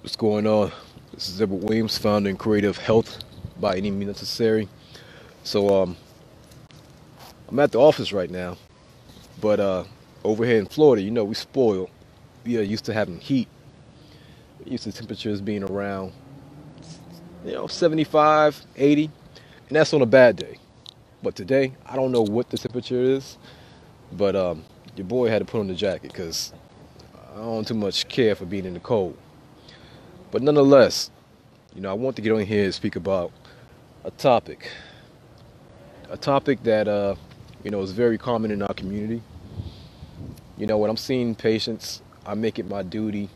What's going on? This is Edward Williams, founder and creator of Health by Any Means Necessary. So I'm at the office right now, but over here in Florida, we spoiled. We are used to having heat. We're used to temperatures being around, 75, 80, and that's on a bad day. But today, I don't know what the temperature is, but your boy had to put on the jacket because I don't too much care for being in the cold. But nonetheless, I want to get on here and speak about a topic that is very common in our community. When I'm seeing patients, I make it my duty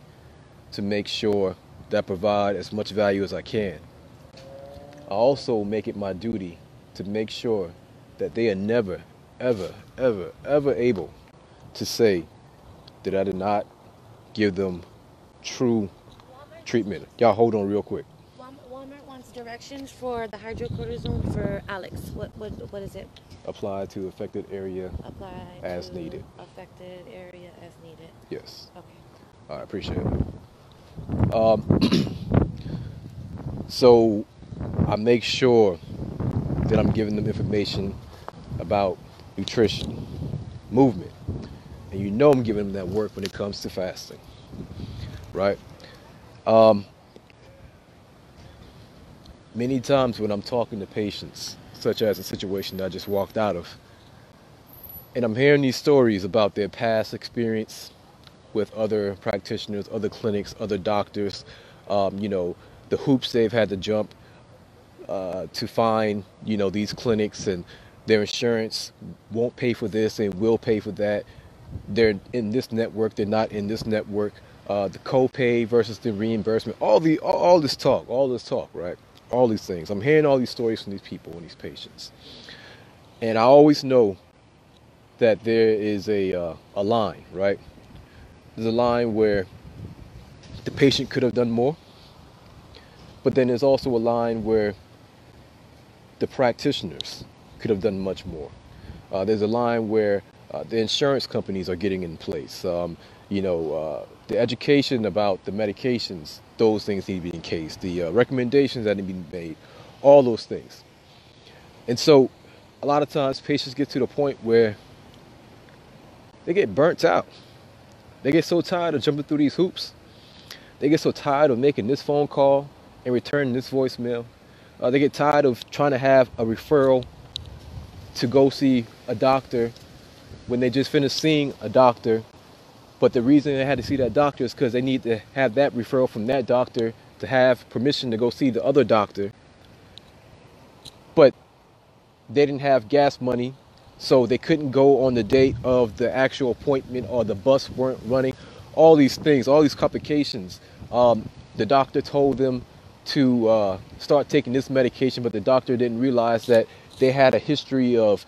to make sure that I provide as much value as I can. I also make it my duty to make sure that they are never, ever, ever, ever able to say that I did not give them true treatment. Y'all hold on real quick. Walmart wants directions for the hydrocortisone for Alex. What is it? Apply to affected area Apply as to needed. affected area as needed. Yes. Okay. I appreciate it. So I make sure that I'm giving them information about nutrition, movement, and I'm giving them that work when it comes to fasting, right? Many times when I'm talking to patients, such as a situation that I just walked out of, and I'm hearing these stories about their past experience with other practitioners, other clinics, other doctors, the hoops they've had to jump to find, these clinics, and their insurance won't pay for this and will pay for that. They're in this network, they're not in this network. The copay versus the reimbursement, all this talk, right? All these things. I'm hearing all these stories from these people and these patients. And I always know that there is a line, right? There's a line where the patient could have done more, but then there's also a line where the practitioners could have done much more. There's a line where the insurance companies are getting in place. The education about the medications, those things need to be in case. The recommendations that need to be made, all those things. And so a lot of times patients get to the point where they get burnt out. They get so tired of jumping through these hoops. They get so tired of making this phone call and returning this voicemail. They get tired of trying to have a referral to go see a doctor when they just finished seeing a doctor. But the reason they had to see that doctor is because they need to have that referral from that doctor to have permission to go see the other doctor. But they didn't have gas money, so they couldn't go on the date of the actual appointment, or the bus weren't running. All these things, all these complications. The doctor told them to start taking this medication, but the doctor didn't realize that they had a history of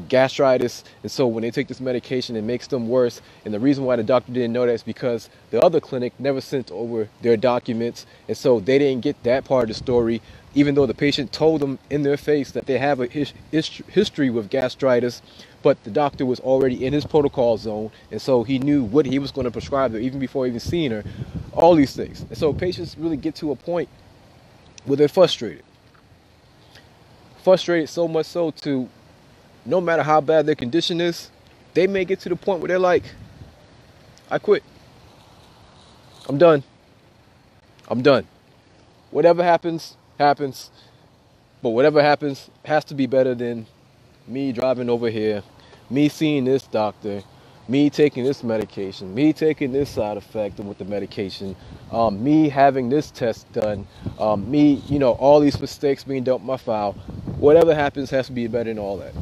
gastritis, and so when they take this medication, it makes them worse. And the reason why the doctor didn't know that is because the other clinic never sent over their documents, and so they didn't get that part of the story, even though the patient told them in their face that they have a history with gastritis. But the doctor was already in his protocol zone, and so he knew what he was going to prescribe her even before even seeing her. All these things. And so patients really get to a point where they're frustrated so much so to, no matter how bad their condition is, they may get to the point where they're like, I quit. I'm done. Whatever happens, happens. But whatever happens has to be better than me driving over here, me seeing this doctor, me taking this medication, me taking this side effect with the medication, me having this test done, me, all these mistakes being dealt in my file. Whatever happens has to be better than all that.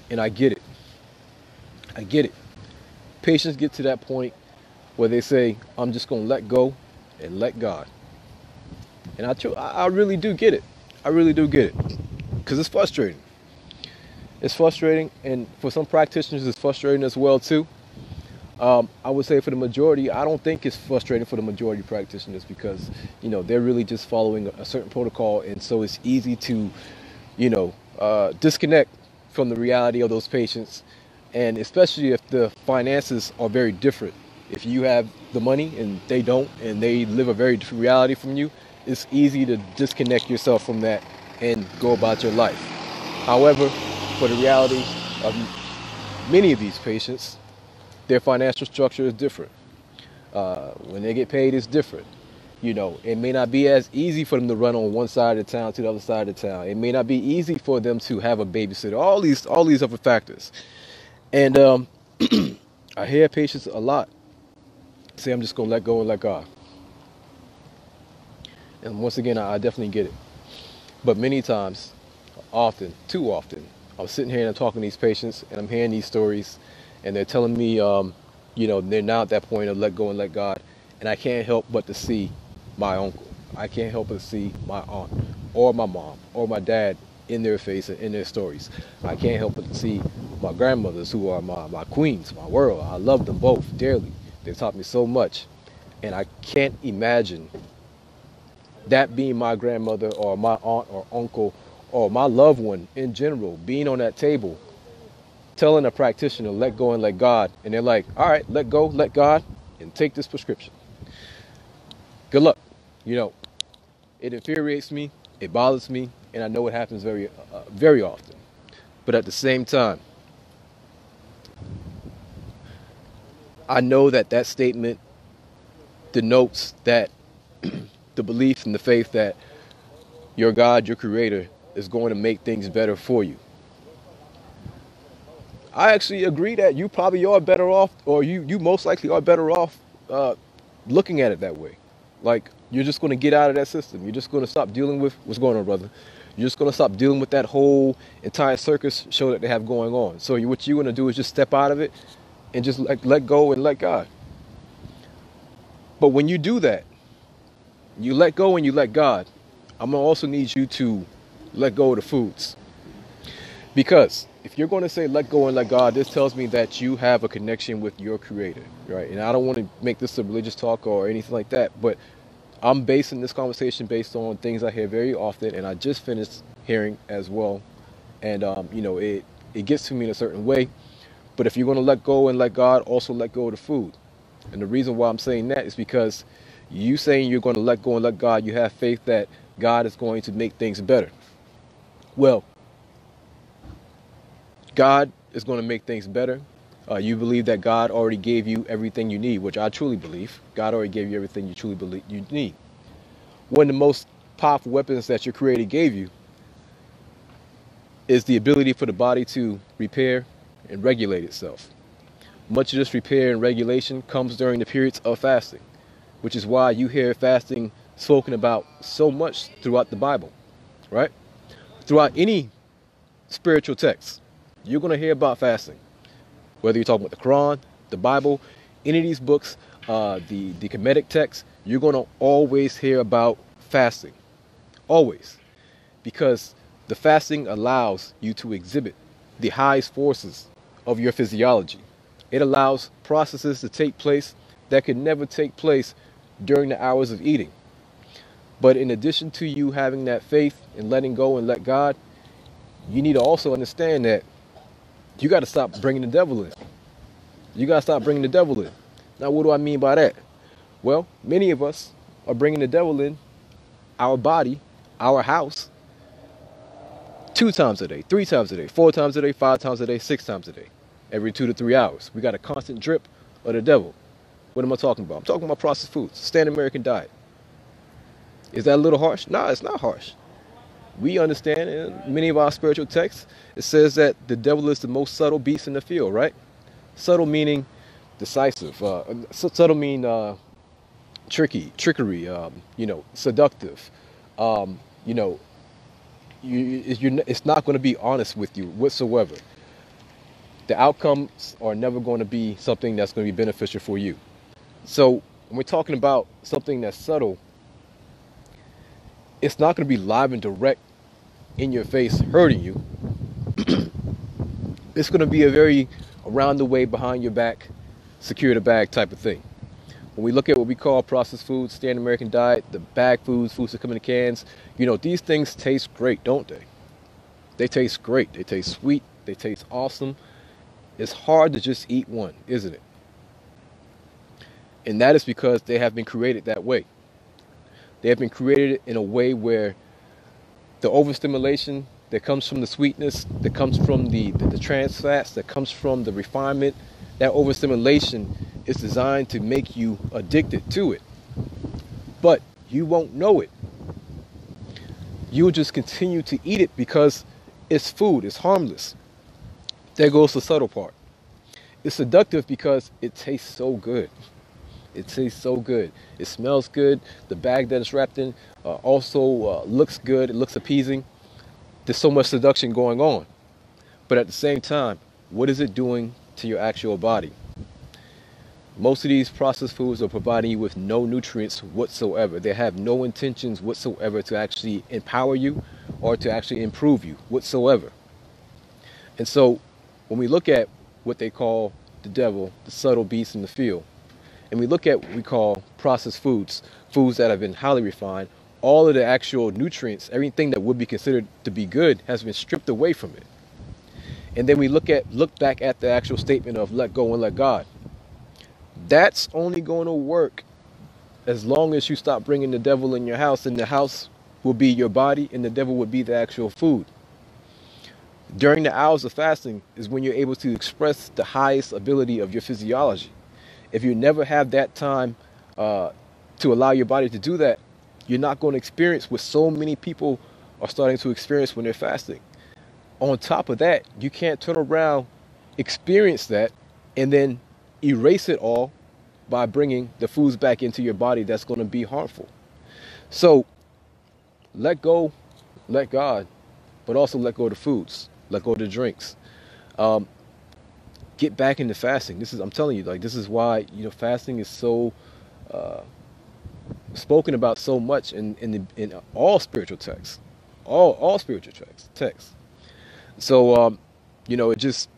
And I get it. Patients get to that point where they say, I'm just going to let go and let God. And I really do get it. Because it's frustrating. It's frustrating, and for some practitioners, it's frustrating as well too. I would say for the majority, I don't think it's frustrating for the majority of practitioners because, they're really just following a certain protocol, and so it's easy to, disconnect from the reality of those patients, and especially if the finances are very different. If you have the money and they don't, and they live a very different reality from you, it's easy to disconnect yourself from that and go about your life. However, for the reality of many of these patients, their financial structure is different. When they get paid, it's different. You know, it may not be as easy for them to run on one side of the town to the other side of the town. It may not be easy for them to have a babysitter. All these other factors. And I hear patients a lot say, "I'm just gonna let go and let God." And once again, I definitely get it. But many times, often, too often, I'm sitting here and I'm talking to these patients and I'm hearing these stories, and they're telling me, you know, they're now at that point of let go and let God, and I can't help but to see my uncle. I can't help but to see my aunt or my mom or my dad in their face and in their stories. I can't help but to see my grandmothers, who are my queens, my world. I love them both dearly. They taught me so much, and I can't imagine that being my grandmother or my aunt or uncle or my loved one in general, being on that table telling a practitioner let go and let God, and they're like, all right, let go, let God, and take this prescription. Good luck. You know, it infuriates me, it bothers me, and I know it happens very often. But at the same time, I know that that statement denotes that the belief and the faith that your God, your creator, is going to make things better for you. I actually agree that you probably are better off, or you most likely are better off looking at it that way. Like, you're just going to get out of that system. You're just going to stop dealing with what's going on, brother. You're just going to stop dealing with that whole entire circus show that they have going on. So what you're going to do is just step out of it and just let go and let God. But when you do that, you let go and you let God, I'm going to also need you to let go of the foods. Because if you're going to say let go and let God, this tells me that you have a connection with your creator, right? And I don't want to make this a religious talk or anything like that, but I'm basing this conversation based on things I hear very often, and I just finished hearing as well. And, you know, it gets to me in a certain way. But if you're going to let go and let God, also let go of the food. And the reason why I'm saying that is because you saying you're going to let go and let God, you have faith that God is going to make things better. Well, God is going to make things better. You believe that God already gave you everything you need, which I truly believe. God already gave you everything you truly believe you need. One of the most powerful weapons that your creator gave you is the ability for the body to repair and regulate itself. Much of this repair and regulation comes during the periods of fasting, which is why you hear fasting spoken about so much throughout the Bible, right? Throughout any spiritual text, you're going to hear about fasting. Whether you're talking about the Quran, the Bible, any of these books, the Kemetic text, you're going to always hear about fasting. Always. Because the fasting allows you to exhibit the highest forces of your physiology. It allows processes to take place that could never take place during the hours of eating. But in addition to you having that faith and letting go and let God, you need to also understand that you got to stop bringing the devil in. You got to stop bringing the devil in. Now, what do I mean by that? Well, many of us are bringing the devil in our body, our house, 2 times a day, 3 times a day, 4 times a day, 5 times a day, 6 times a day, every 2 to 3 hours. We got a constant drip of the devil. What am I talking about? I'm talking about processed foods, standard American diet. Is that a little harsh? No, it's not harsh. We understand in many of our spiritual texts, it says that the devil is the most subtle beast in the field, right? Subtle meaning decisive. Subtle mean trickery, you know, seductive. You know, it's not going to be honest with you whatsoever. The outcomes are never going to be something that's going to be beneficial for you. So when we're talking about something that's subtle, it's not going to be live and direct in your face hurting you. It's going to be a very around the way, behind your back, secure the bag type of thing. When we look at what we call processed foods, standard American diet, the bag foods that come in the cans, you know, these things taste great, don't they? They taste great. They taste sweet. They taste awesome. It's hard to just eat one, isn't it? And that is because they have been created that way. They have been created in a way where the overstimulation that comes from the sweetness, that comes from the trans fats, that comes from the refinement, that overstimulation is designed to make you addicted to it. But you won't know it. You'll just continue to eat it because it's food, it's harmless. There goes the subtle part. It's seductive because it tastes so good. It tastes so good. It smells good. The bag that it's wrapped in also looks good. It looks appeasing. There's so much seduction going on. But at the same time, what is it doing to your actual body? Most of these processed foods are providing you with no nutrients whatsoever. They have no intentions whatsoever to actually empower you or to actually improve you whatsoever. And so when we look at what they call the devil, the subtle beast in the field, and we look at what we call processed foods, foods that have been highly refined, all of the actual nutrients, everything that would be considered to be good has been stripped away from it. And then we look back at the actual statement of let go and let God. That's only going to work as long as you stop bringing the devil in your house, and the house will be your body and the devil would be the actual food. During the hours of fasting is when you're able to express the highest ability of your physiology. If you never have that time to allow your body to do that, you're not going to experience what so many people are starting to experience when they're fasting. On top of that, you can't turn around, experience that, and then erase it all by bringing the foods back into your body that's going to be harmful. So let go, let God, but also let go of the foods, let go of the drinks. Get back into fasting. I'm telling you, like, this is why, fasting is so spoken about so much in all spiritual texts, all spiritual texts. So it just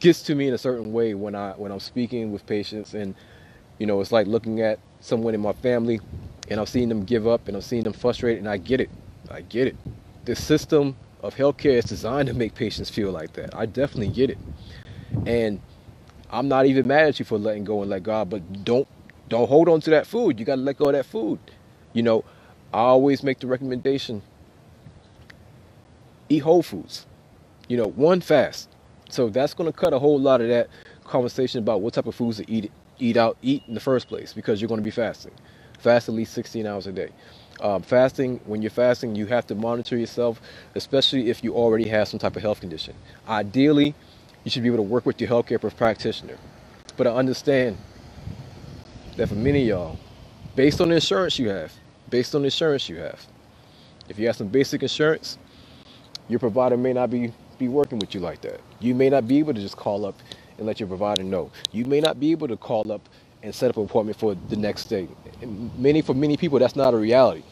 gets to me in a certain way when I'm speaking with patients, and it's like looking at someone in my family, and I've seen them give up, and I've seen them frustrated, and I get it. The system of healthcare is designed to make patients feel like that. I definitely get it, and I'm not even mad at you for letting go and let God, but don't hold on to that food. You got to let go of that food. I always make the recommendation: eat whole foods. One, fast. So that's going to cut a whole lot of that conversation about what type of foods to eat in the first place, because you're going to be fasting. Fast at least 16 hours a day. When you're fasting, you have to monitor yourself, especially if you already have some type of health condition. Ideally, you should be able to work with your healthcare practitioner. But I understand that for many of y'all, based on the insurance you have, if you have some basic insurance, your provider may not be working with you like that. You may not be able to just call up and let your provider know. You may not be able to call up and set up an appointment for the next day. For many people, that's not a reality.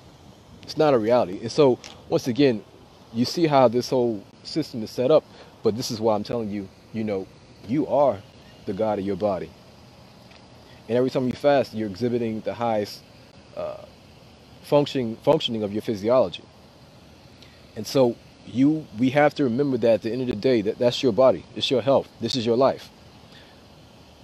It's not a reality. And so, once again, you see how this whole system is set up, but this is why I'm telling you, you are the God of your body. And every time you fast, you're exhibiting the highest functioning of your physiology. And so, we have to remember that at the end of the day, that's your body, it's your health, this is your life.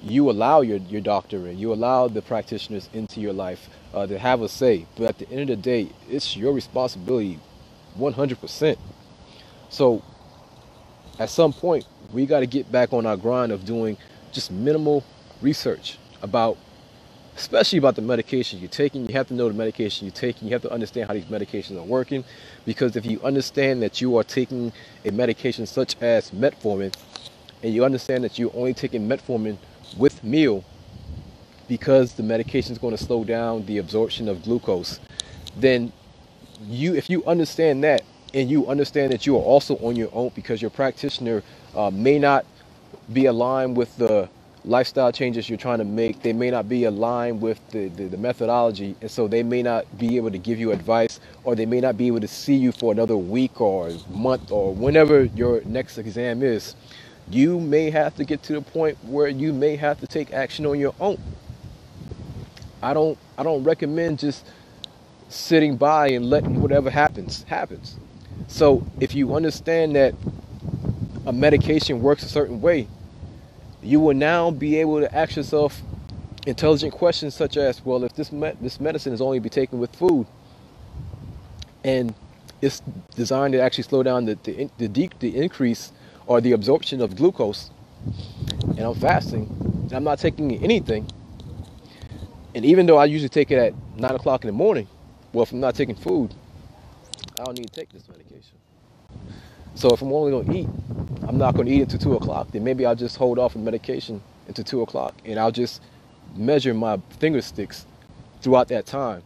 You allow your doctor in, you allow the practitioners into your life to have a say, but at the end of the day, it's your responsibility 100%. So at some point, we got to get back on our grind of doing just minimal research especially about the medication you're taking. You have to know the medication you're taking. You have to understand how these medications are working, because if you understand that you are taking a medication such as metformin, and you understand that you're only taking metformin with meal because the medication is going to slow down the absorption of glucose, then if you understand that, and you understand that you are also on your own because your practitioner may not be aligned with the lifestyle changes you're trying to make, they may not be aligned with the methodology, and so they may not be able to give you advice, or they may not be able to see you for another week or month or whenever your next exam is, you may have to get to the point where you may have to take action on your own. I don't recommend just sitting by and letting whatever happens. So if you understand that a medication works a certain way, you will now be able to ask yourself, intelligent questions such as, well, if this medicine is only be taken with food, and it's designed to actually slow down the increase or the absorption of glucose, and I'm fasting, and I'm not taking anything, and even though I usually take it at 9 o'clock in the morning, well, if I'm not taking food, I don't need to take this medication. So if I'm only going to eat, I'm not going to eat until 2 o'clock, then maybe I'll just hold off on medication until 2 o'clock, and I'll just measure my finger sticks throughout that time.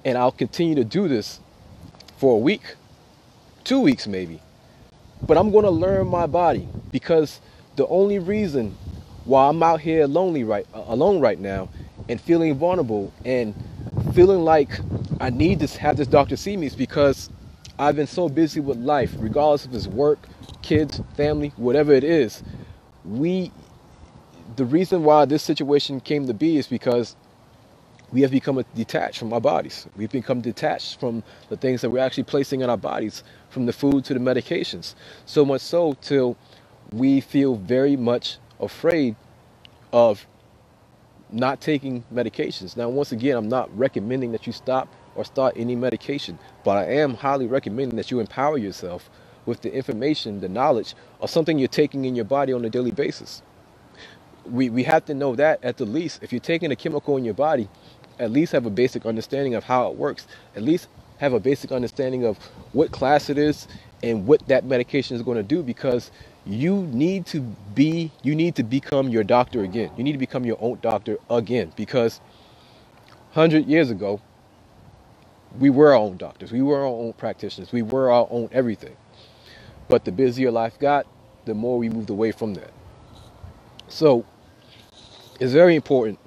And I'll continue to do this for a week, 2 weeks maybe. But I'm going to learn my body, because the only reason why I'm out here alone right now and feeling vulnerable and feeling like I need to have this doctor see me is because I've been so busy with life, regardless if it's work, kids, family, whatever it is. The reason why this situation came to be is because we have become detached from our bodies. We've become detached from the things that we're actually placing in our bodies, from the food to the medications. So much so till we feel very much afraid of not taking medications. Now, once again, I'm not recommending that you stop or start any medication, but I am highly recommending that you empower yourself with the information, the knowledge of something you're taking in your body on a daily basis. We have to know that, at the least. If you're taking a chemical in your body, at least have a basic understanding of how it works. At least have a basic understanding of what class it is and what that medication is going to do, because you need to become your doctor again. You need to become your own doctor again, because 100 years ago, we were our own doctors. We were our own practitioners. We were our own everything. But the busier life got, the more we moved away from that. So it's very important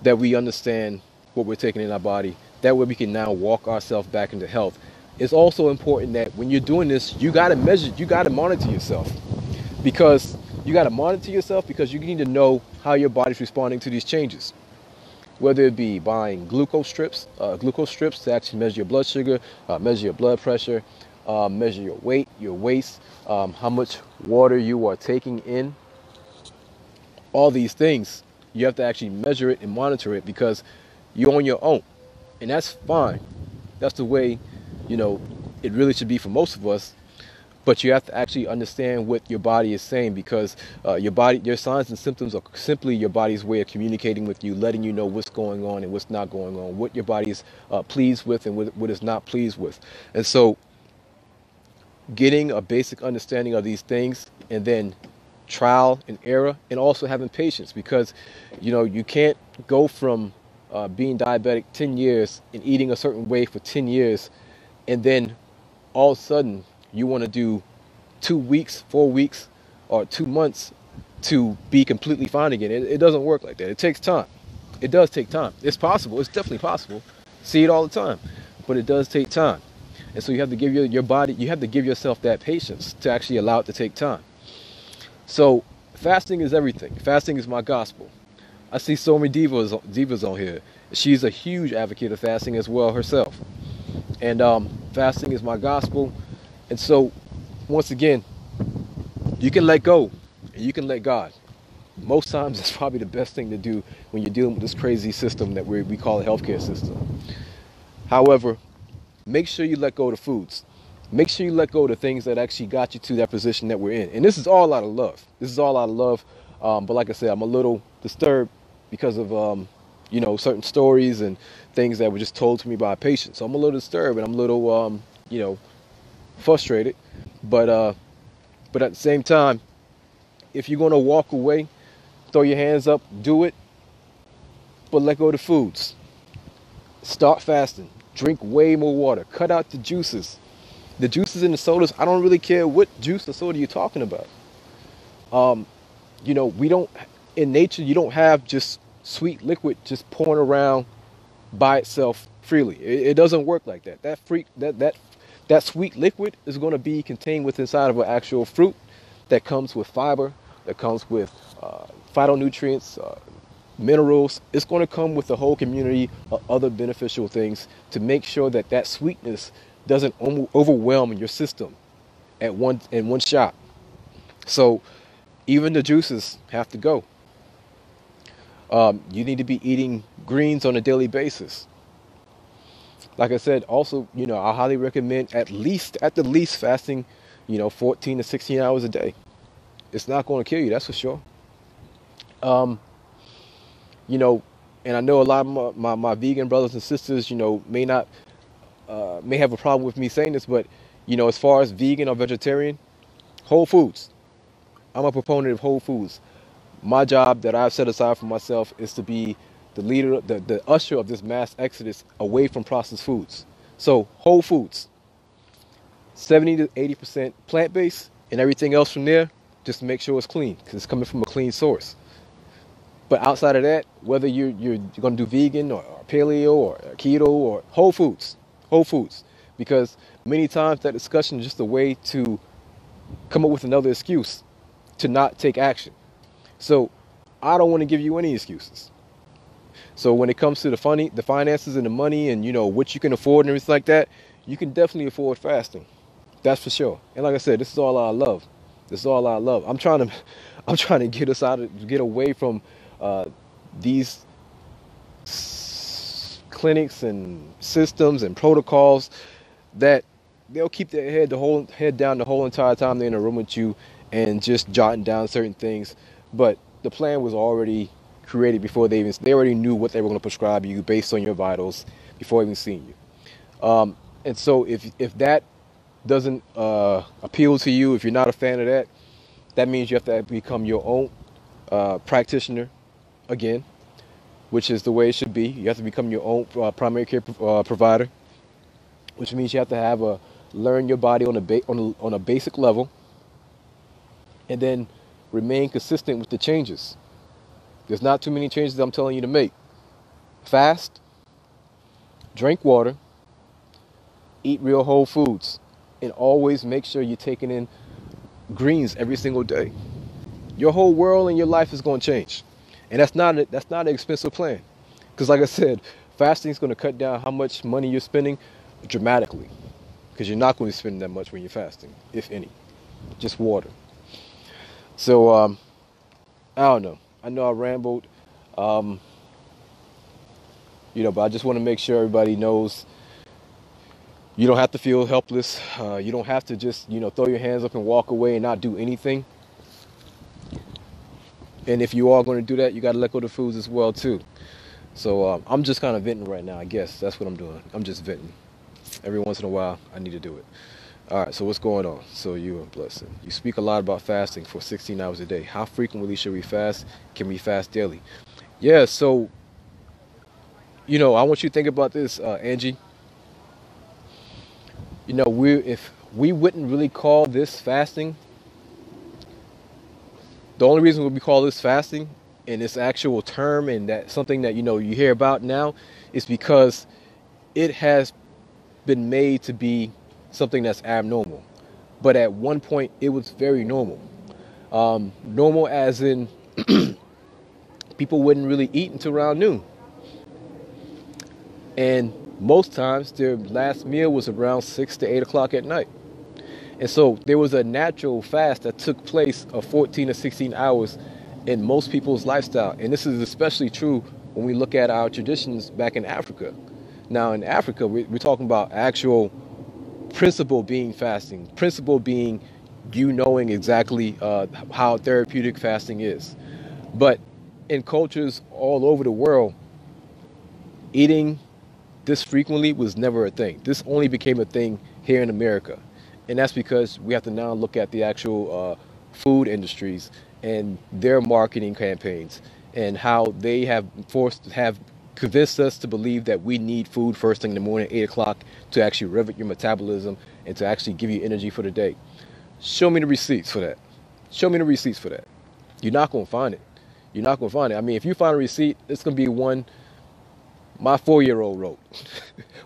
that we understand what we're taking in our body. That way we can now walk ourselves back into health. It's also important that when you're doing this, you got to measure, you got to monitor yourself. Because you got to monitor yourself because you need to know how your body's responding to these changes. Whether it be buying glucose strips to actually measure your blood sugar, measure your blood pressure, measure your weight, your waist, how much water you are taking in. All these things, you have to actually measure it and monitor it, because you're on your own. And that's fine. That's the way, it really should be for most of us. But you have to actually understand what your body is saying, because your signs and symptoms are simply your body's way of communicating with you, letting you know what's going on and what's not going on, what your body is pleased with and what it's not pleased with. And so getting a basic understanding of these things, and then trial and error, and also having patience, because you can't go from being diabetic 10 years and eating a certain way for 10 years, and then all of a sudden you want to do 2 weeks, 4 weeks, or 2 months to be completely fine again. It doesn't work like that. It takes time. It does take time. It's possible. It's definitely possible. See it all the time. But it does take time. And so you have to give your body, you have to give yourself that patience to actually allow it to take time. So fasting is everything. Fasting is my gospel. I see so many divas on here. She's a huge advocate of fasting as well herself. And fasting is my gospel. And so, once again, you can let go and you can let God. Most times, it's probably the best thing to do when you're dealing with this crazy system that we call a healthcare system. However, make sure you let go of the foods. Make sure you let go of the things that actually got you to that position that we're in. And this is all out of love. This is all out of love. But like I said, I'm a little disturbed because of, certain stories and things that were just told to me by patients. So I'm a little disturbed and I'm a little, frustrated. But at the same time, if you're going to walk away, throw your hands up, do it. But let go of the foods. Start fasting. Drink way more water. Cut out the juices. The juices and the sodas, I don't really care what juice or soda you're talking about. We don't, in nature, you don't have just sweet liquid just pouring around by itself freely. It doesn't work like that. That sweet liquid is going to be contained within inside of an actual fruit that comes with fiber, that comes with phytonutrients, minerals. It's going to come with a whole community of other beneficial things to make sure that that sweetness doesn't overwhelm your system in one shot. So even the juices have to go. You need to be eating greens on a daily basis. Like I said, also, I highly recommend at the least fasting, 14 to 16 hours a day. It's not going to kill you, that's for sure. Um, you know, and I know a lot of my vegan brothers and sisters, may have a problem with me saying this, but, as far as vegan or vegetarian, whole foods. I'm a proponent of whole foods. My job that I've set aside for myself is to be the leader, the usher of this mass exodus away from processed foods. So whole foods, 70 to 80% plant-based, and everything else from there, just make sure it's clean because it's coming from a clean source. But outside of that, whether you're going to do vegan or paleo or keto or whole foods, because many times that discussion is just a way to come up with another excuse to not take action. So I don't want to give you any excuses. So when it comes to the finances and the money and what you can afford and everything like that, you can definitely afford fasting. That's for sure. And like I said, this is all I love. This is all I love. I'm trying to get away from these clinics and systems and protocols that they'll keep their head down the whole entire time they're in a room with you and just jotting down certain things. But the plan was already created before they already knew what they were going to prescribe you based on your vitals before even seeing you. And so if that doesn't appeal to you, if you're not a fan of that, that means you have to become your own practitioner again, which is the way it should be. You have to become your own primary care provider, which means you have to learn your body on a basic level, and then remain consistent with the changes. There's not too many changes I'm telling you to make. Fast, drink water, eat real whole foods, and always make sure you're taking in greens every single day. Your whole world and your life is going to change. And that's not an expensive plan. Because like I said, fasting is going to cut down how much money you're spending dramatically. Because you're not going to be spending that much when you're fasting, if any. Just water. So, I don't know. I know I rambled. But I just want to make sure everybody knows you don't have to feel helpless. You don't have to just, throw your hands up and walk away and not do anything. And if you are going to do that, you got to let go of the foods as well, too. So I'm just kind of venting right now, I guess. That's what I'm doing. I'm just venting. Every once in a while, I need to do it. All right, so what's going on? So you are blessing. You speak a lot about fasting for 16 hours a day. How frequently should we fast? Can we fast daily? Yeah, so, I want you to think about this, Angie. If we wouldn't really call this fasting, the only reason we call this fasting and this actual term and that something that, you hear about now is because it has been made to be something that's abnormal. But at one point, it was very normal. Normal as in people wouldn't really eat until around noon. And most times, their last meal was around 6 to 8 o'clock at night. And so there was a natural fast that took place of 14 to 16 hours in most people's lifestyle. And this is especially true when we look at our traditions back in Africa. Now, in Africa, we're talking about actual principle being fasting, principle being you knowing exactly how therapeutic fasting is. But in cultures all over the world, eating this frequently was never a thing. This only became a thing here in America. And that's because we have to now look at the actual food industries and their marketing campaigns and how they have convinced us to believe that we need food first thing in the morning, 8 o'clock, to actually rev your metabolism and to actually give you energy for the day. Show me the receipts for that. Show me the receipts for that. You're not going to find it. You're not going to find it. I mean, if you find a receipt, it's going to be one my 4-year-old wrote.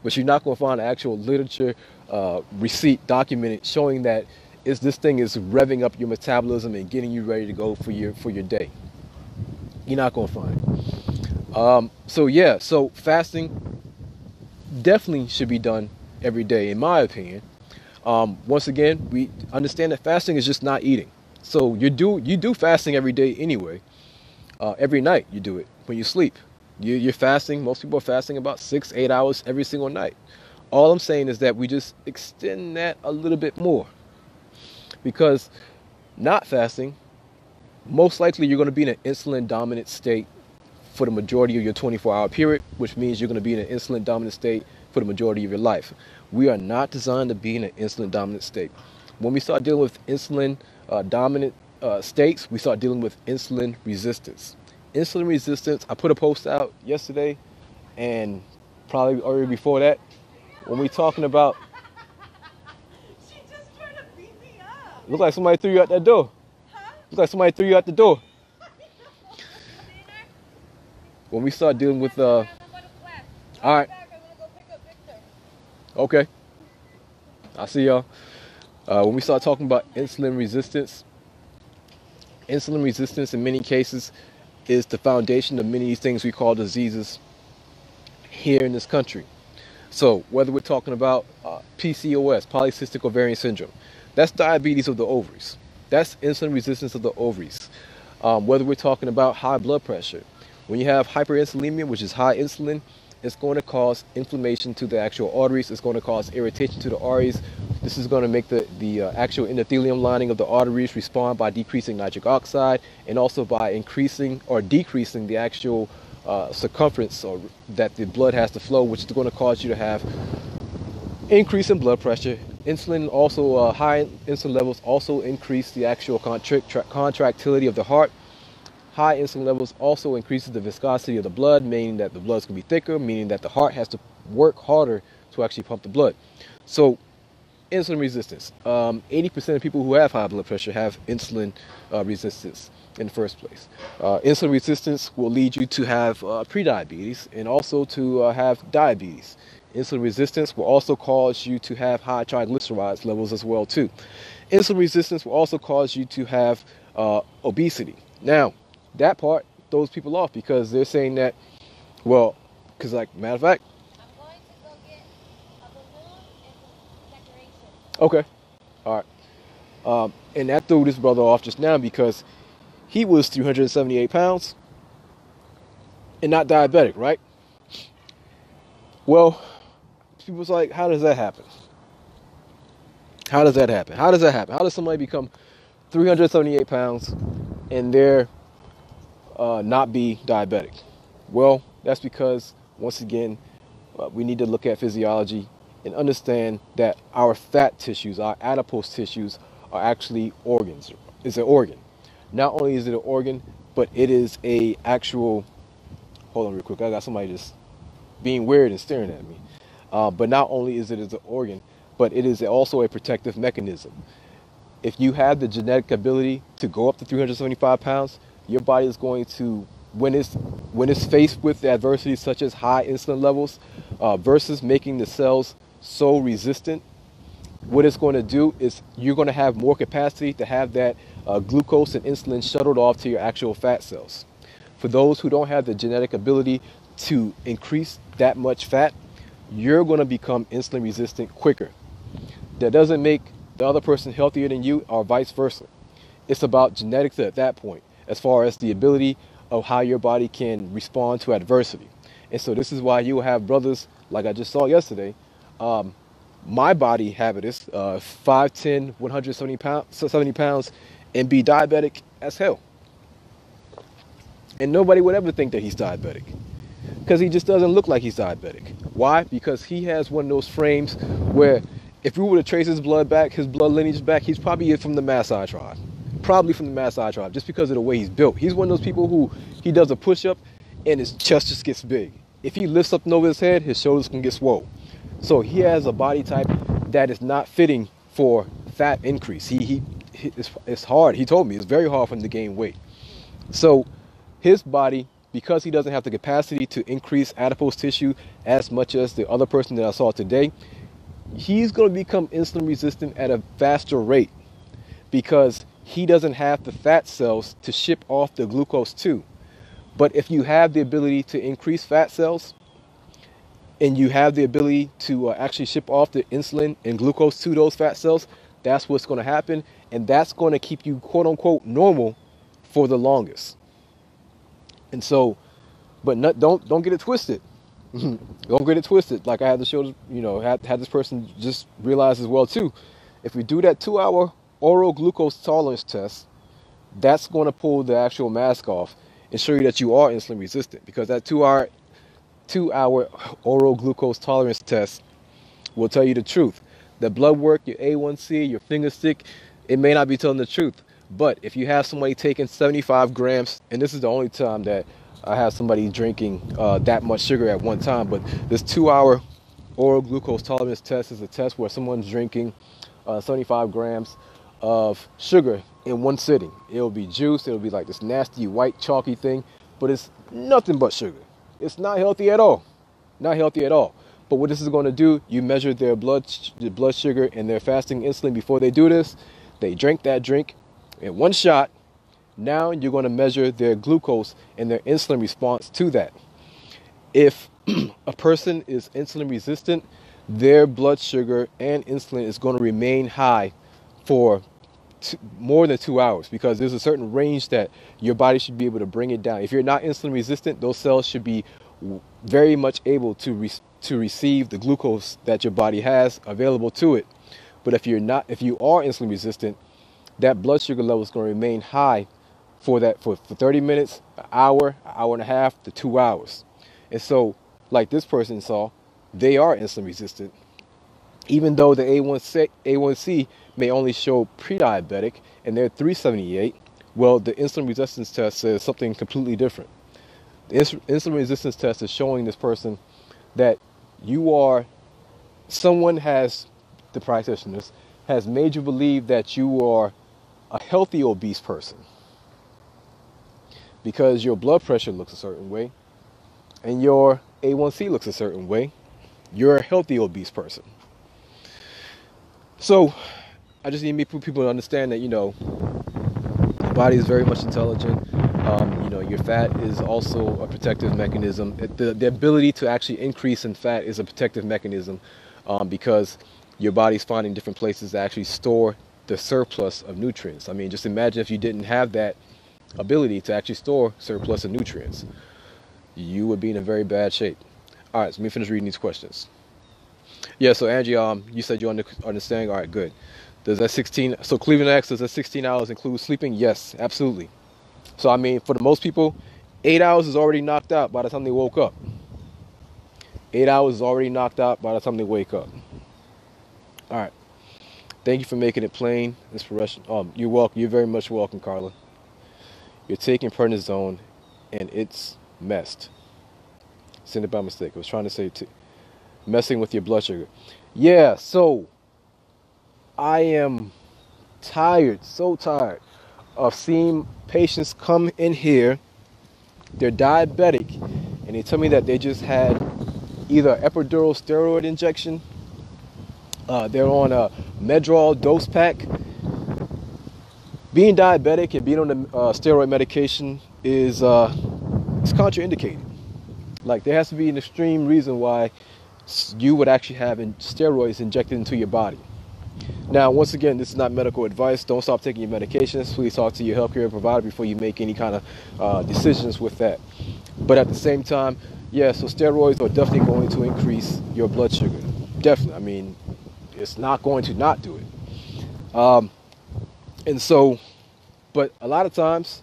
But you're not going to find an actual literature receipt documented showing that this thing is revving up your metabolism and getting you ready to go for your day. You're not going to find it. So fasting definitely should be done every day, in my opinion. Once again, we understand that fasting is just not eating. So you do fasting every day anyway. Every night you do it. when you sleep. You're fasting. Most people are fasting about 6-8 hours every single night. All I'm saying is that we just extend that a little bit more, because not fasting, most likely you're going to be in an insulin dominant state for the majority of your 24-hour period, which means you're going to be in an insulin dominant state for the majority of your life. We are not designed to be in an insulin dominant state. When we start dealing with insulin dominant states, we start dealing with insulin resistance. Insulin resistance, I put a post out yesterday and probably already before that, when we're talking about, She just tried to beat me up. looks like somebody threw you out that door. Huh? Looks like somebody threw you out the door. When we start dealing with, all right, okay, I'll see y'all. When we start talking about insulin resistance in many cases is the foundation of many of these things we call diseases here in this country. So whether we're talking about PCOS, polycystic ovarian syndrome, that's diabetes of the ovaries. That's insulin resistance of the ovaries. Whether we're talking about high blood pressure, when you have hyperinsulinemia, which is high insulin, it's going to cause inflammation to the actual arteries. It's going to cause irritation to the arteries. This is going to make the actual endothelium lining of the arteries respond by decreasing nitric oxide, and also by increasing or decreasing the actual circumference or that the blood has to flow, which is going to cause you to have increase in blood pressure. Insulin also, high insulin levels also increase the actual contractility of the heart. High insulin levels also increases the viscosity of the blood, meaning that the blood's going to be thicker, meaning that the heart has to work harder to actually pump the blood. So insulin resistance, 80% of people who have high blood pressure have insulin resistance in the first place. Insulin resistance will lead you to have prediabetes and also to have diabetes. Insulin resistance will also cause you to have high triglycerides levels as well too. Insulin resistance will also cause you to have obesity. Now, that part throws people off because they're saying that, well, because like, matter of fact, I'm going to go get a balloon and some decorations. okay, all right. And that threw this brother off just now because he was 378 pounds and not diabetic, right? Well, people's like, how does that happen? How does that happen? How does that happen? How does somebody become 378 pounds and they're not be diabetic? Well, that's because, once again, we need to look at physiology and understand that our fat tissues, our adipose tissues, are actually organs. It's an organ. Not only is it an organ, but it is a actual, hold on real quick, I got somebody just being weird and staring at me. But not only is it as an organ, but it is also a protective mechanism. If you have the genetic ability to go up to 375 pounds, your body is going to, when it's faced with the adversity such as high insulin levels versus making the cells so resistant, what it's going to do is you're going to have more capacity to have that glucose and insulin shuttled off to your actual fat cells. For those who don't have the genetic ability to increase that much fat, you're going to become insulin resistant quicker. That doesn't make the other person healthier than you or vice versa. It's about genetics at that point, as far as the ability of how your body can respond to adversity. And so this is why you will have brothers, like I just saw yesterday, my body habitus, 5'10", 170 pounds, and be diabetic as hell. And nobody would ever think that he's diabetic, because he just doesn't look like he's diabetic. Why? Because he has one of those frames where if we were to trace his blood back, his blood lineage back, he's probably from the Maasai tribe. Probably from the Maasai tribe, just because of the way he's built. He's one of those people who, he does a push-up and his chest just gets big. If he lifts up and over his head, his shoulders can get swole. So he has a body type that is not fitting for fat increase. It's hard. He told me it's very hard for him to gain weight. So his body, because he doesn't have the capacity to increase adipose tissue as much as the other person that I saw today, he's going to become insulin resistant at a faster rate because he doesn't have the fat cells to ship off the glucose to. But if you have the ability to increase fat cells and you have the ability to actually ship off the insulin and glucose to those fat cells, that's what's going to happen. And that's going to keep you, quote unquote, normal for the longest. And so But don't get it twisted. Don't get it twisted. Like I had to show, had this person just realize as well too. If we do that 2-hour oral glucose tolerance test, that's going to pull the actual mask off and show you that you are insulin resistant, because that 2-hour oral glucose tolerance test will tell you the truth. The blood work, your A1C, your finger stick, it may not be telling the truth. But if you have somebody taking 75 grams, and this is the only time that I have somebody drinking that much sugar at one time, but this 2-hour oral glucose tolerance test is a test where someone's drinking 75 grams of sugar in one sitting. It'll be juice, it'll be like this nasty white chalky thing, but it's nothing but sugar. It's not healthy at all. Not healthy at all. But what this is going to do, you measure their blood sugar and their fasting insulin before they do this. They drink that drink in one shot. Now you're going to measure their glucose and their insulin response to that. If a person is insulin resistant, their blood sugar and insulin is going to remain high for more than 2 hours, because there's a certain range that your body should be able to bring it down. If you're not insulin resistant, those cells should be very much able to receive the glucose that your body has available to it. But if you are insulin resistant, that blood sugar level is going to remain high for 30 minutes, an hour and a half to 2 hours. And so, like this person saw, they are insulin resistant, even though the A1C may only show pre-diabetic and they're 378. Well, the insulin resistance test says something completely different. The insulin resistance test is showing this person that someone has, the practitioners, has made you believe that you are a healthy obese person, because your blood pressure looks a certain way and your A1C looks a certain way. You're a healthy obese person. So I just need people to understand that, the body is very much intelligent. Your fat is also a protective mechanism. The ability to actually increase in fat is a protective mechanism, because your body's finding different places to actually store the surplus of nutrients. I mean, just imagine if you didn't have that ability to actually store surplus of nutrients. You would be in a very bad shape. All right, so let me finish reading these questions. Yeah, so Angie, you said you understand. All right, good. Does that 16? So Cleveland asks, does that 16 hours include sleeping? Yes, absolutely. So I mean, for the most people, 8 hours is already knocked out by the time they woke up. 8 hours is already knocked out by the time they wake up. All right. Thank you for making it plain. Inspiration. You're welcome. You're very much welcome, Carla. You're taking prednisone, and it's messed. Send it by mistake. I was trying to say messing with your blood sugar. Yeah, so I am tired, so tired of seeing patients come in here. They're diabetic, and they tell me that they just had either epidural steroid injection, they're on a Medrol dose pack. Being diabetic and being on the steroid medication is it's contraindicated. Like, there has to be an extreme reason why you would actually have steroids injected into your body. Now, once again, this is not medical advice. Don't stop taking your medications. Please talk to your healthcare provider before you make any kind of decisions with that. But at the same time, yeah, so steroids are definitely going to increase your blood sugar. Definitely. I mean, it's not going to not do it. And so, but a lot of times,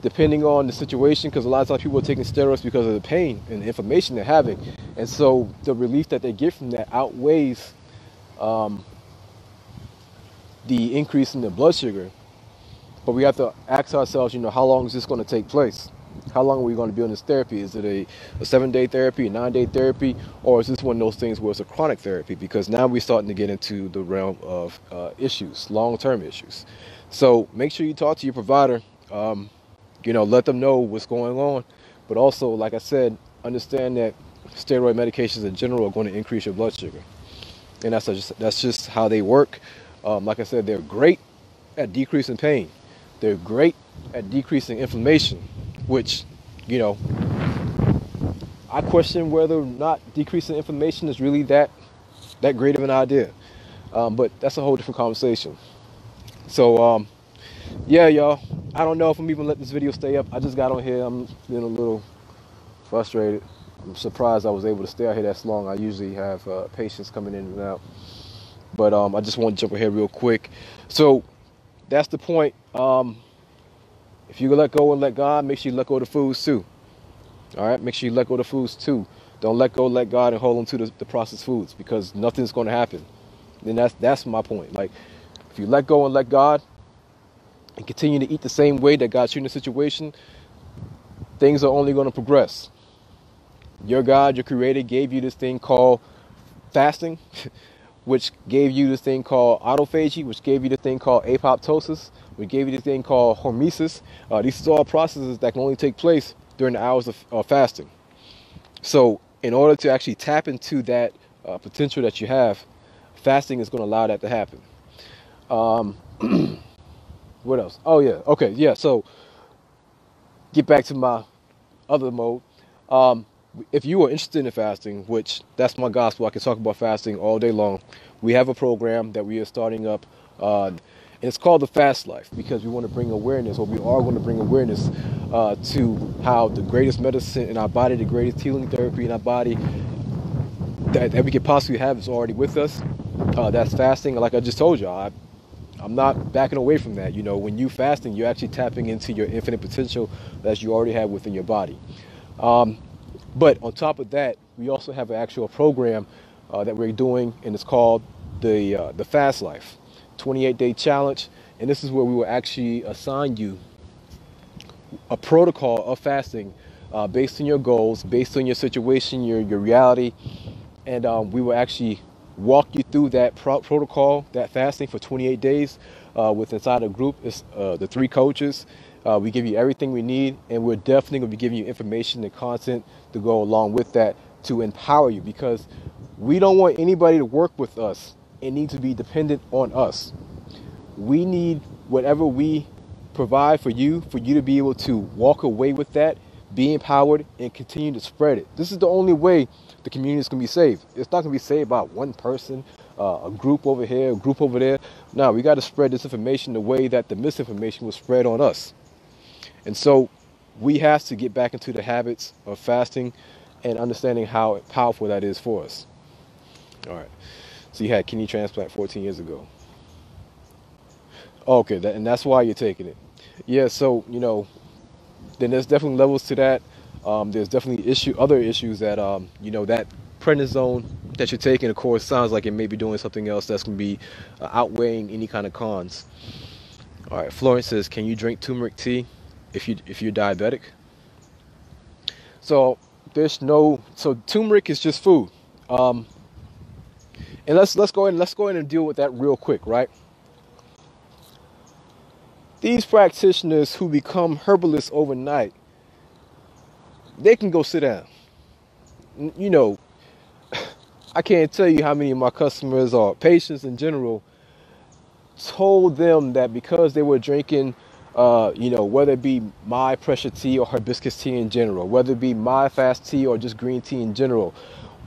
depending on the situation, because a lot of times people are taking steroids because of the pain and the inflammation they're having. And so the relief that they get from that outweighs the increase in the blood sugar. But we have to ask ourselves, how long is this going to take place? How long are we going to be on this therapy? Is it a 7-day therapy, a 9-day therapy, or is this one of those things where it's a chronic therapy? Because now we're starting to get into the realm of issues, long-term issues. So make sure you talk to your provider. Let them know what's going on. But also, like I said, understand that steroid medications in general are going to increase your blood sugar. And that's just how they work. Like I said, they're great at decreasing pain. They're great at decreasing inflammation, which, I question whether or not decreasing inflammation is really that great of an idea. But that's a whole different conversation. So, yeah, y'all. I don't know if I'm even let this video stay up. I just got on here. I'm feeling a little frustrated. I'm surprised I was able to stay out here that long. I usually have patients coming in and out. But I just want to jump ahead real quick. So that's the point. If you let go and let God, make sure you let go of the foods too. All right, make sure you let go of the foods too. Don't let go, let God, and hold on to the processed foods, because nothing's going to happen. Then that's my point. Like, if you let go and let God and continue to eat the same way that got you in the situation, things are only going to progress. Your God, your creator, gave you this thing called fasting, which gave you this thing called autophagy, which gave you the thing called apoptosis, which gave you the thing called hormesis. These are all processes that can only take place during the hours of fasting. So in order to actually tap into that potential that you have, fasting is going to allow that to happen. What else? Oh yeah, okay, yeah. So get back to my other mode. If you are interested in fasting, which that's my gospel, I can talk about fasting all day long. We have a program that we are starting up, and it's called the Fast Life, because we want to bring awareness, or we are going to bring awareness to how the greatest medicine in our body, the greatest healing therapy in our body that we could possibly have is already with us. That's fasting. Like I just told you, I'm not backing away from that. You know, when you fasting, you're actually tapping into your infinite potential that you already have within your body. But on top of that, we also have an actual program that we're doing, and it's called the Fast Life 28-day challenge. And this is where we will actually assign you a protocol of fasting based on your goals, based on your situation, your reality. And we will actually walk you through that protocol, that fasting for 28 days with inside a group. It's the 3 coaches. We give you everything we need, and we're definitely going to be giving you information and content to go along with that to empower you, because we don't want anybody to work with us and need to be dependent on us. We need whatever we provide for you to be able to walk away with that, be empowered, and continue to spread it. This is the only way the community is going to be saved. It's not going to be saved by one person, a group over here, a group over there. No, we got to spread this information the way that the misinformation was spread on us. And so we have to get back into the habits of fasting and understanding how powerful that is for us. All right. So you had kidney transplant 14 years ago. Okay, and that's why you're taking it. Yeah, so, you know, then there's definitely levels to that. There's definitely other issues that, you know, that prednisone that you're taking, of course, sounds like it may be doing something else that's going to be outweighing any kind of cons. All right, Florence says, can you drink turmeric tea if you're diabetic? So so turmeric is just food. And let's go ahead and deal with that real quick, right? These practitioners who become herbalists overnight, they can go sit down. You know, I can't tell you how many of my customers or patients in general told them that because they were drinking, you know, whether it be my pressure tea or hibiscus tea in general, whether it be my fast tea or just green tea in general,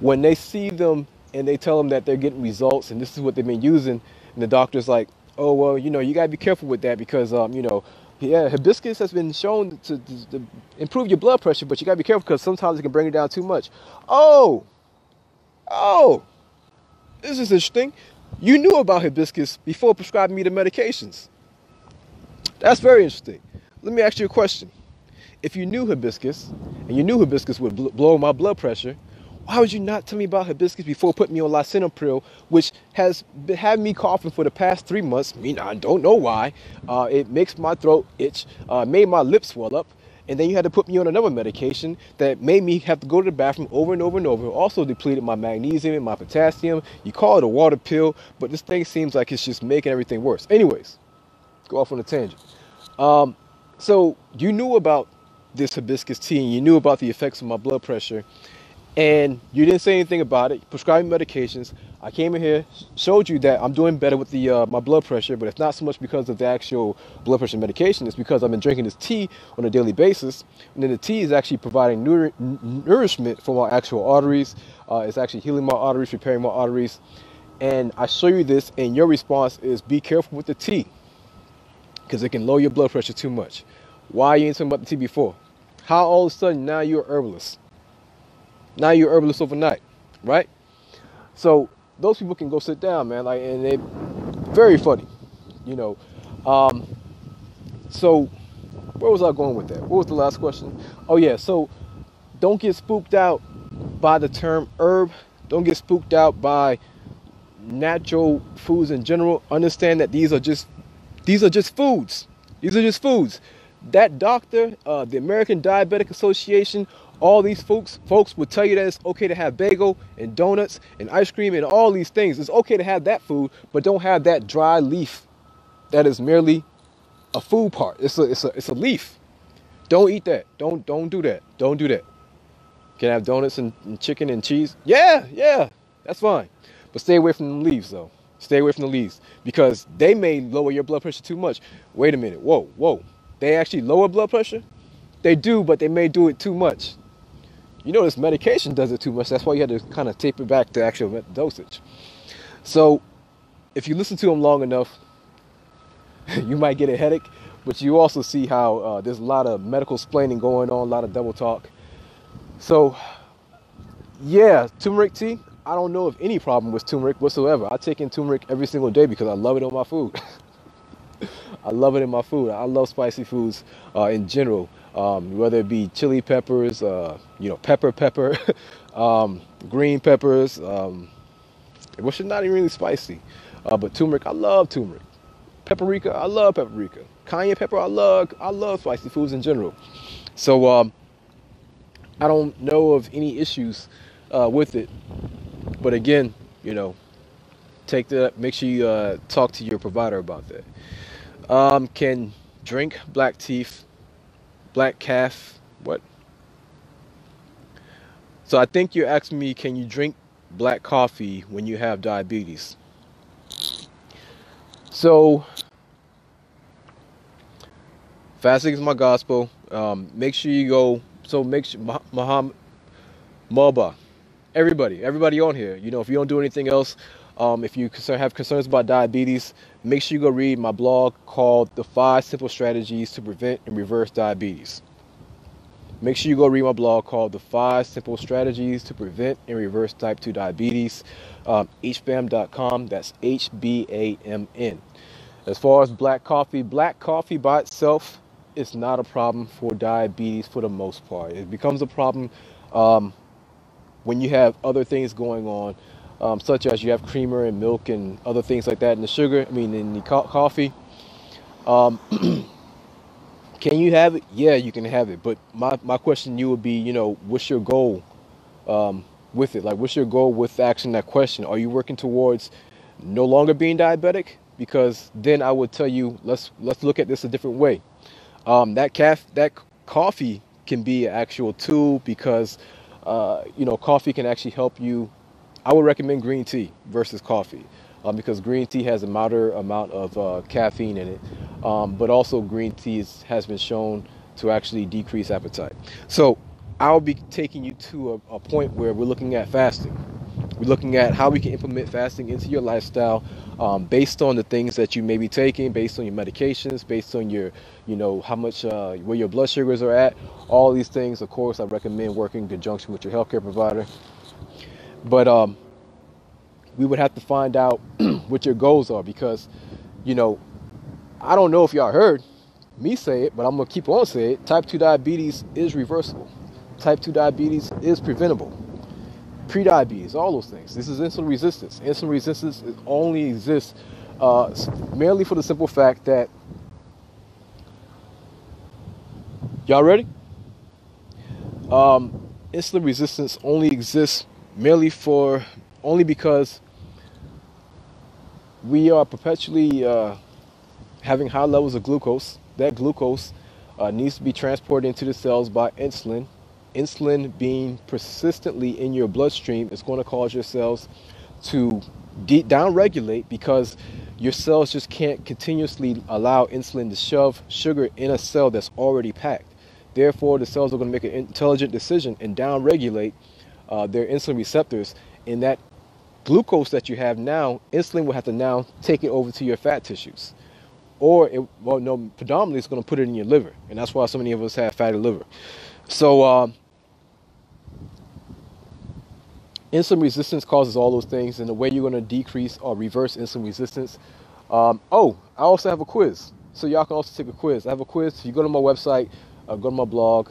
when they see them and they tell them that they're getting results and this is what they've been using, and the doctor's like, oh, well, you know, you got to be careful with that because, you know, yeah, hibiscus has been shown to improve your blood pressure, but you got to be careful because sometimes it can bring it down too much. Oh, this is interesting. You knew about hibiscus before prescribing me the medications. That's very interesting. Let me ask you a question. If you knew hibiscus, and you knew hibiscus would blow my blood pressure, why would you not tell me about hibiscus before putting me on lisinopril, which has had me coughing for the past 3 months? I mean, I don't know why. It makes my throat itch, made my lips swell up, and then you had to put me on another medication that made me have to go to the bathroom over and over and over. Also depleted my magnesium and my potassium. You call it a water pill, but this thing seems like it's just making everything worse. Anyways, go off on a tangent. So you knew about this hibiscus tea, and you knew about the effects of my blood pressure, and you didn't say anything about it. Prescribing medications. I came in here, showed you that I'm doing better with the my blood pressure, but it's not so much because of the actual blood pressure medication. It's because I've been drinking this tea on a daily basis, and then the tea is actually providing nourishment for my actual arteries. It's actually healing my arteries, repairing my arteries, and I show you this, and your response is be careful with the tea. because it can lower your blood pressure too much. Why you ain't talking about the tea before? How all of a sudden now you're herbalist? Now you're herbalist overnight, right? So those people can go sit down, man. Like, and they very funny, you know. So where was I going with that? What was the last question? Oh yeah. So don't get spooked out by the term herb. Don't get spooked out by natural foods in general. Understand that these are just foods. These are just foods. That doctor, the American Diabetic Association, all these folks would tell you that it's okay to have bagel and donuts and ice cream and all these things. It's okay to have that food, but don't have that dry leaf that is merely a food part. It's a leaf. Don't eat that. Don't do that. Don't do that. Can I have donuts and chicken and cheese? Yeah, that's fine. But stay away from the leaves, though. Stay away from the leaves, because they may lower your blood pressure too much. Wait a minute. Whoa. They actually lower blood pressure? They do, but they may do it too much. You know, this medication does it too much. That's why you had to kind of taper back the actual dosage. So if you listen to them long enough, you might get a headache, but you also see how there's a lot of medical explaining going on, a lot of double talk. So yeah, turmeric tea, I don't know of any problem with turmeric whatsoever. I take in turmeric every single day because I love it on my food. I love it in my food. I love spicy foods in general, whether it be chili peppers, pepper, green peppers, which is not even really spicy. But turmeric, I love turmeric. Paprika, I love paprika. Cayenne pepper, I love spicy foods in general. So I don't know of any issues with it. But again, make sure you talk to your provider about that. Can drink black calf, what? So I think you're asking me, can you drink black coffee when you have diabetes? So fasting is my gospel. Make sure you go. So make sure Muhammad, Maba, everybody on here. If you don't do anything else, if you have concerns about diabetes, make sure you go read my blog called The 5 Simple Strategies to Prevent and Reverse Diabetes. Make sure you go read my blog called The 5 Simple Strategies to Prevent and Reverse Type 2 Diabetes. H-BAMN.com. That's H-BAMN. As far as black coffee by itself is not a problem for diabetes for the most part. It becomes a problem when you have other things going on, such as you have creamer and milk and other things like that in the coffee. Can you have it? Yeah, you can have it. But my question to you would be, what's your goal with it? Like, what's your goal with asking that question? Are you working towards no longer being diabetic? Because then I would tell you, let's look at this a different way. That coffee can be an actual tool because, coffee can actually help you. I would recommend green tea versus coffee because green tea has a milder amount of caffeine in it. But also green tea has been shown to actually decrease appetite. So I'll be taking you to a point where we're looking at fasting. We're looking at how we can implement fasting into your lifestyle based on the things that you may be taking, based on your medications, based on your, how much, where your blood sugars are at. All these things, of course, I recommend working in conjunction with your healthcare provider. But we would have to find out what your goals are because, I don't know if y'all heard me say it, but I'm going to keep on saying it. Type 2 diabetes is reversible. Type 2 diabetes is preventable. Pre-diabetes, all those things. This is insulin resistance. Insulin resistance only exists merely for the simple fact that, y'all ready? Insulin resistance only exists only because we are perpetually having high levels of glucose. That glucose needs to be transported into the cells by insulin. Insulin being persistently in your bloodstream is going to cause your cells to downregulate because your cells just can't continuously allow insulin to shove sugar in a cell that's already packed. Therefore, the cells are going to make an intelligent decision and downregulate their insulin receptors. In that glucose that you have now, insulin will have to now take it over to your fat tissues. or well, no, predominantly it's going to put it in your liver, and that's why so many of us have fatty liver. So insulin resistance causes all those things, and the way you're going to decrease or reverse insulin resistance. Oh, I also have a quiz, so y'all can also take a quiz. I have a quiz. If you go to my website, go to my blog.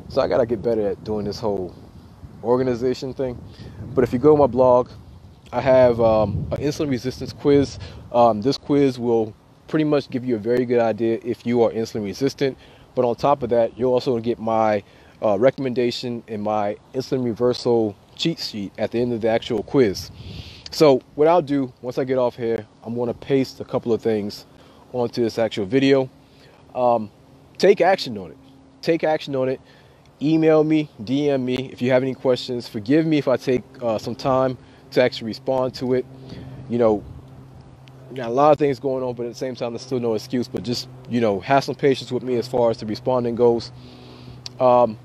So I gotta get better at doing this whole organization thing. But if you go to my blog, I have an insulin resistance quiz. This quiz will pretty much give you a very good idea if you are insulin resistant. But on top of that, you'll also get my recommendation and my insulin reversal cheat sheet at the end of the actual quiz. So what I'll do once I get off here, I'm going to paste a couple of things onto this actual video. Take action on it. Take action on it. Email me, DM me if you have any questions. Forgive me if I take some time to actually respond to it. You know, got a lot of things going on, but at the same time, there's still no excuse. But just, you know, have some patience with me as far as the responding goes. But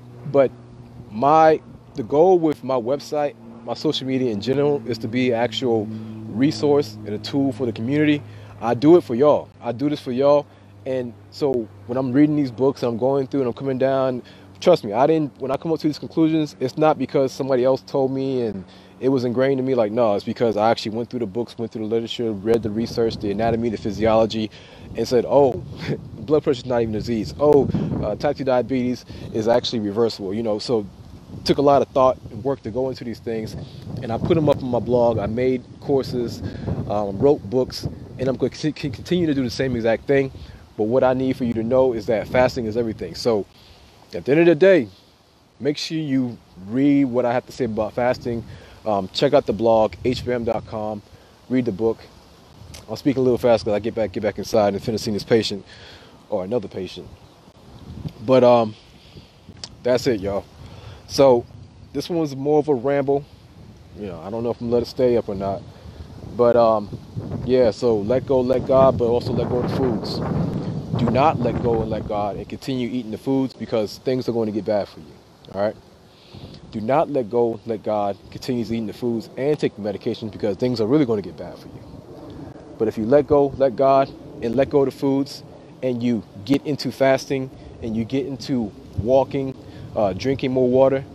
the goal with my website, my social media in general, is to be an actual resource and a tool for the community. I do it for y'all. I do this for y'all. And so when I'm reading these books and I'm going through and I'm coming down, trust me, when I come up to these conclusions, it's not because somebody else told me and it was ingrained in me. Like, no, it's because I actually went through the books, went through the literature, read the research, the anatomy, the physiology, and said, oh, blood pressure is not even a disease. Oh, type 2 diabetes is actually reversible, you know. So took a lot of thought and work to go into these things, and I put them up on my blog. I made courses, wrote books, and I'm going to continue to do the same exact thing. But what I need for you to know is that fasting is everything. So at the end of the day, make sure you read what I have to say about fasting. Check out the blog, H-BAMN.com. Read the book. I'll speak a little fast because I get back inside and finish seeing this patient or another patient. But that's it, y'all. So this one was more of a ramble. You know, I don't know if I'm gonna let it stay up or not. But yeah, so let go, let God, but also let go of the foods. Do not let go and let God and continue eating the foods, because things are going to get bad for you. All right. Do not let go, let God, continue eating the foods and take the medications, because things are really going to get bad for you. But if you let go, let God, and let go of the foods, and you get into fasting, and you get into walking, drinking more water,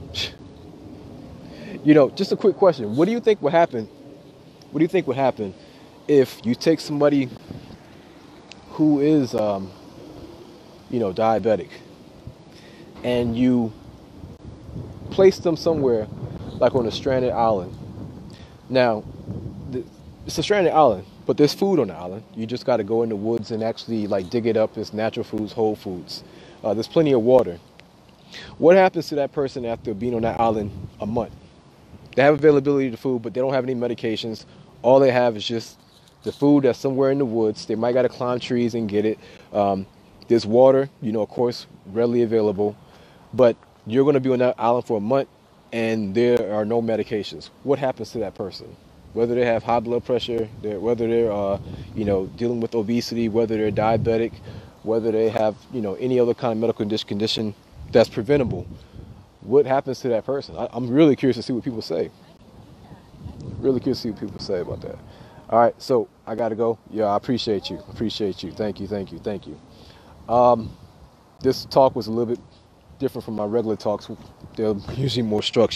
you know, just a quick question. What do you think would happen? What do you think would happen if you take somebody who is, you know, diabetic, and you place them somewhere like on a stranded island? Now, it's a stranded island, but there's food on the island. You just got to go in the woods and actually like dig it up. It's natural foods, whole foods. There's plenty of water. What happens to that person after being on that island a month? They have availability to food, but they don't have any medications. All they have is just the food that's somewhere in the woods. They might got to climb trees and get it. There's water, you know, of course, readily available. But you're going to be on that island for a month, and there are no medications. What happens to that person? Whether they have high blood pressure, whether they're, you know, dealing with obesity, whether they're diabetic, whether they have, you know, any other kind of medical condition that's preventable. What happens to that person? I'm really curious to see what people say. Really curious to see what people say about that. All right, so I got to go. Yeah, I appreciate you. Appreciate you. Thank you, thank you, thank you. This talk was a little bit different from my regular talks. They're usually more structured.